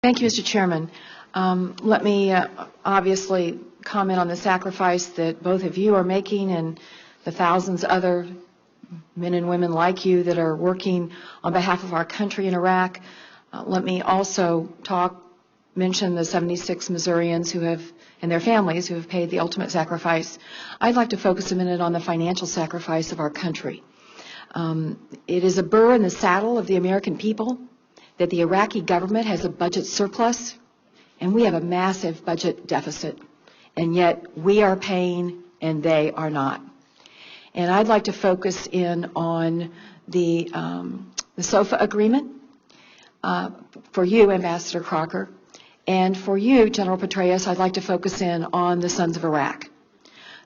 Thank you, Mr. Chairman. Let me obviously comment on the sacrifice that both of you are making and the thousands of other men and women like you that are working on behalf of our country in Iraq. Let me also mention the 76 Missourians who have, and their families who have paid the ultimate sacrifice. I'd like to focus a minute on the financial sacrifice of our country. It is a burr in the saddle of the American people that the Iraqi government has a budget surplus and we have a massive budget deficit, and yet we are paying and they are not. And I'd like to focus in on the SOFA agreement for you, Ambassador Crocker, and for you, General Petraeus, I'd like to focus in on the Sons of Iraq.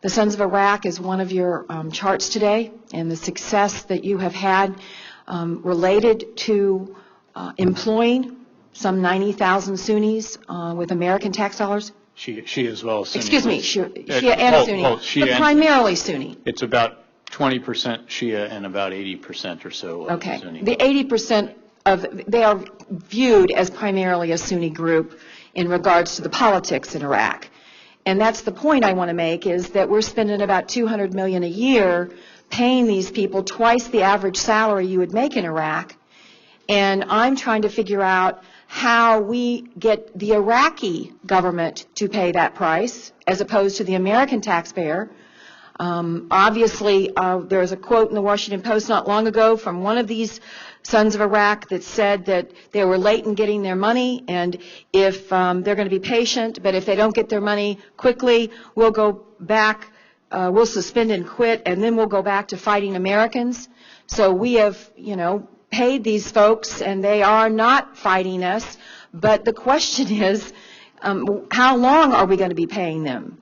The Sons of Iraq is one of your charts today, and the success that you have had related to employing some 90,000 Sunnis with American tax dollars. Shia as well as Sunni. Excuse me, Shia and Sunni, but primarily Sunni. It's about 20% Shia and about 80% or so okay. Sunni. The 80% they are viewed as primarily a Sunni group in regards to the politics in Iraq. And that's the point I want to make, is that we're spending about $200 million a year paying these people twice the average salary you would make in Iraq. And I'm trying to figure out how we get the Iraqi government to pay that price as opposed to the American taxpayer. Obviously, there was a quote in the Washington Post not long ago from one of these Sons of Iraq that said that they were late in getting their money, and if they're going to be patient, but if they don't get their money quickly, we'll go back, we'll suspend and quit, and then we'll go back to fighting Americans. So we have, paid these folks, and they are not fighting us. But the question is, how long are we going to be paying them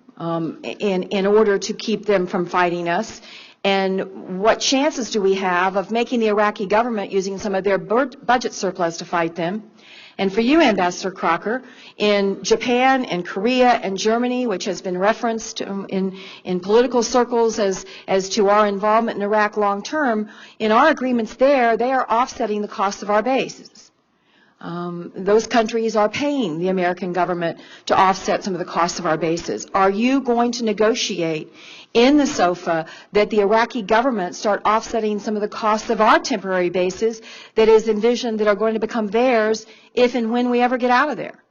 in order to keep them from fighting us? And what chances do we have of making the Iraqi government using some of their budget surplus to fight them? And for you, Ambassador Crocker, in Japan and Korea and Germany, which has been referenced in political circles as to our involvement in Iraq long term, in our agreements there, they are offsetting the cost of our bases. Those countries are paying the American government to offset some of the costs of our bases. Are you going to negotiate in the SOFA that the Iraqi government start offsetting some of the costs of our temporary bases that is envisioned that are going to become theirs if and when we ever get out of there?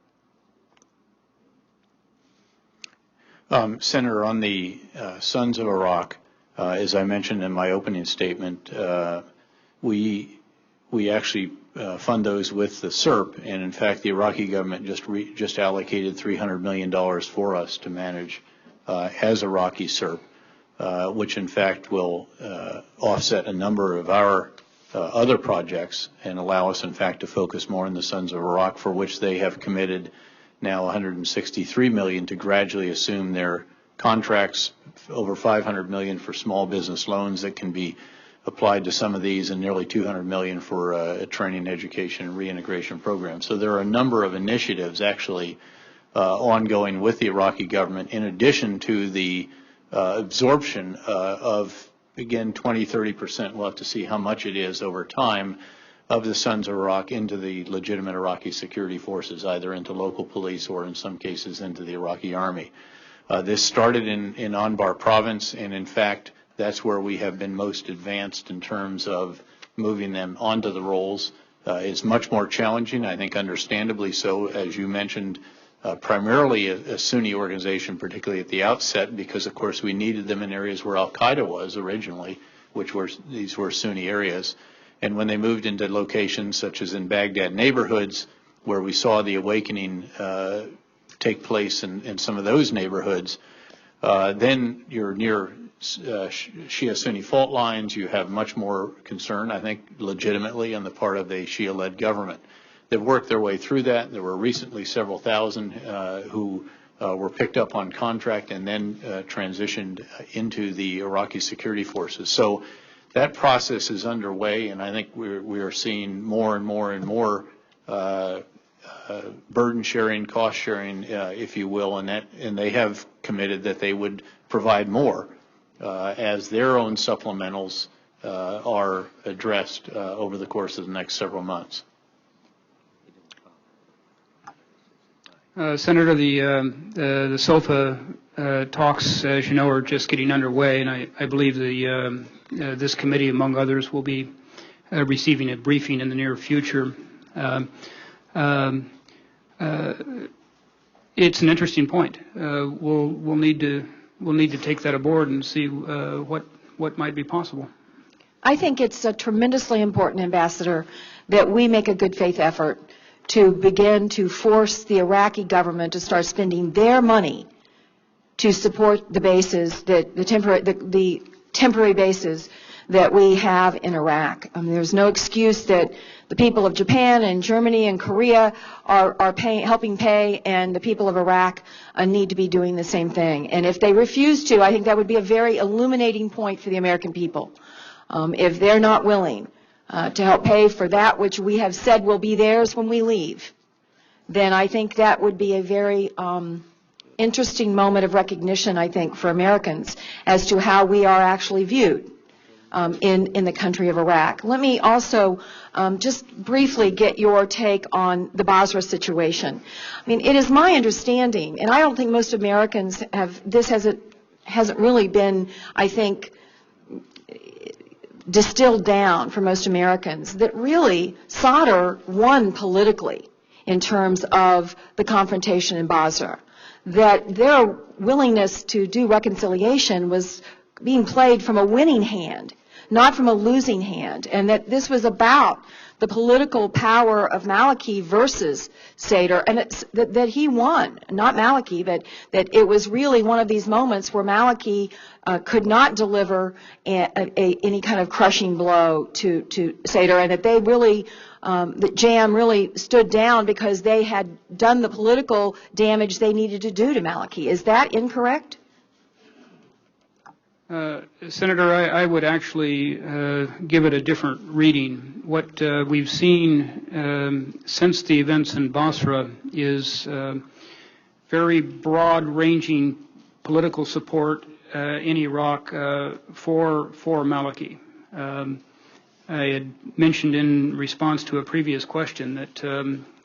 Senator, on the Sons of Iraq, as I mentioned in my opening statement, we actually fund those with the SERP, and in fact the Iraqi government just allocated $300 million for us to manage as Iraqi SERP, which in fact will offset a number of our other projects and allow us in fact to focus more on the Sons of Iraq, for which they have committed now $163 million to gradually assume their contracts, over $500 million for small business loans that can be applied to some of these, and nearly $200 million for a training, education, and reintegration program. So there are a number of initiatives actually ongoing with the Iraqi government, in addition to the absorption of, again, 20–30%, we'll have to see how much it is over time, of the Sons of Iraq into the legitimate Iraqi security forces, either into local police or in some cases into the Iraqi army. This started in Anbar province, and in fact that's where we have been most advanced in terms of moving them onto the rolls. It's much more challenging, I think understandably so, as you mentioned, primarily a Sunni organization, particularly at the outset, because of course we needed them in areas where Al-Qaeda was originally, these were Sunni areas. And when they moved into locations such as in Baghdad neighborhoods, where we saw the awakening take place in some of those neighborhoods, then you're near Shia-Sunni fault lines. You have much more concern, I think, legitimately on the part of the Shia-led government. They've worked their way through that. There were recently several thousand who were picked up on contract and then transitioned into the Iraqi security forces. So that process is underway, and I think we are seeing more and more and more burden sharing, cost sharing, if you will, and they have committed that they would provide more as their own supplementals are addressed over the course of the next several months. Senator, the SOFA talks, as you know, are just getting underway, and I believe this committee, among others, will be receiving a briefing in the near future. It's an interesting point. We'll need to take that aboard and see what might be possible. I think it's tremendously important, Ambassador, that we make a good faith effort to begin to force the Iraqi government to start spending their money to support the bases, the temporary bases that we have in Iraq. There's no excuse that the people of Japan and Germany and Korea are helping pay, and the people of Iraq need to be doing the same thing. And if they refuse to, I think that would be a very illuminating point for the American people. If they're not willing to help pay for that which we have said will be theirs when we leave, then I think that would be a very interesting moment of recognition, I think, for Americans as to how we are actually viewed in the country of Iraq. Let me also just briefly get your take on the Basra situation. I mean, it is my understanding, and I don't think most Americans hasn't really been, I think, distilled down for most Americans, that really Sadr won politically in terms of the confrontation in Basra, that their willingness to do reconciliation was being played from a winning hand, not from a losing hand, and that this was about the political power of Maliki versus Sadr, and that he won, not Maliki, that it was really one of these moments where Maliki could not deliver any kind of crushing blow to Sadr, and that they really, that JAM really stood down because they had done the political damage they needed to do to Maliki. Is that incorrect? Senator, I would actually give it a different reading. What we've seen since the events in Basra is very broad-ranging political support in Iraq for Maliki. I had mentioned in response to a previous question that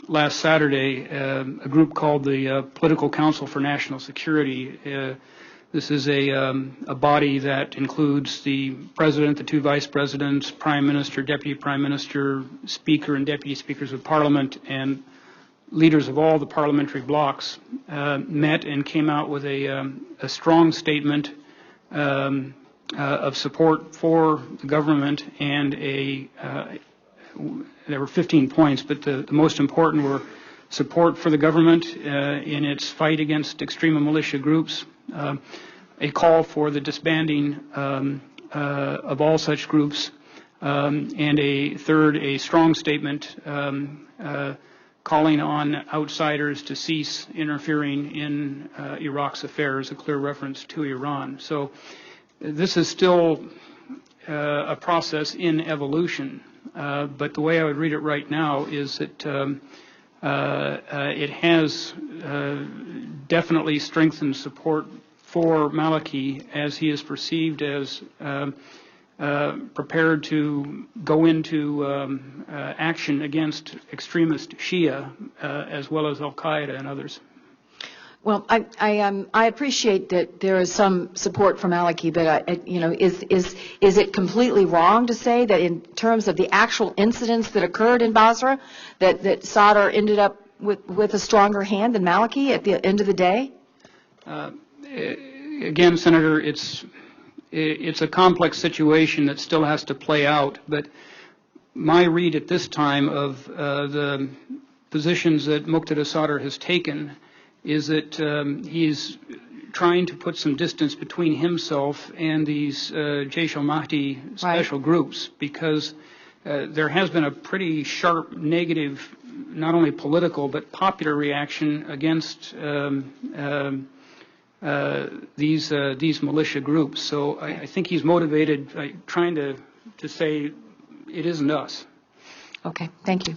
last Saturday a group called the Political Council for National Security, this is a body that includes the president, the two vice presidents, prime minister, deputy prime minister, speaker and deputy speakers of parliament, and leaders of all the parliamentary blocs, met and came out with a strong statement of support for the government, and there were 15 points, but the most important were support for the government in its fight against extreme militia groups, a call for the disbanding of all such groups, and a strong statement calling on outsiders to cease interfering in Iraq's affairs, a clear reference to Iran. So this is still a process in evolution, but the way I would read it right now is that it has definitely strengthened support for Maliki as he is perceived as prepared to go into action against extremist Shia as well as Al-Qaeda and others. Well, I appreciate that there is some support for Maliki, but is it completely wrong to say that in terms of the actual incidents that occurred in Basra, that Sadr ended up with a stronger hand than Maliki at the end of the day? Again, Senator, it's a complex situation that still has to play out, but my read at this time of the positions that Muqtada Sadr has taken is that he's trying to put some distance between himself and these Jaish al-Mahdi special groups, because there has been a pretty sharp negative, not only political, but popular reaction against these militia groups. So I think he's motivated by trying to say it isn't us. Okay, thank you.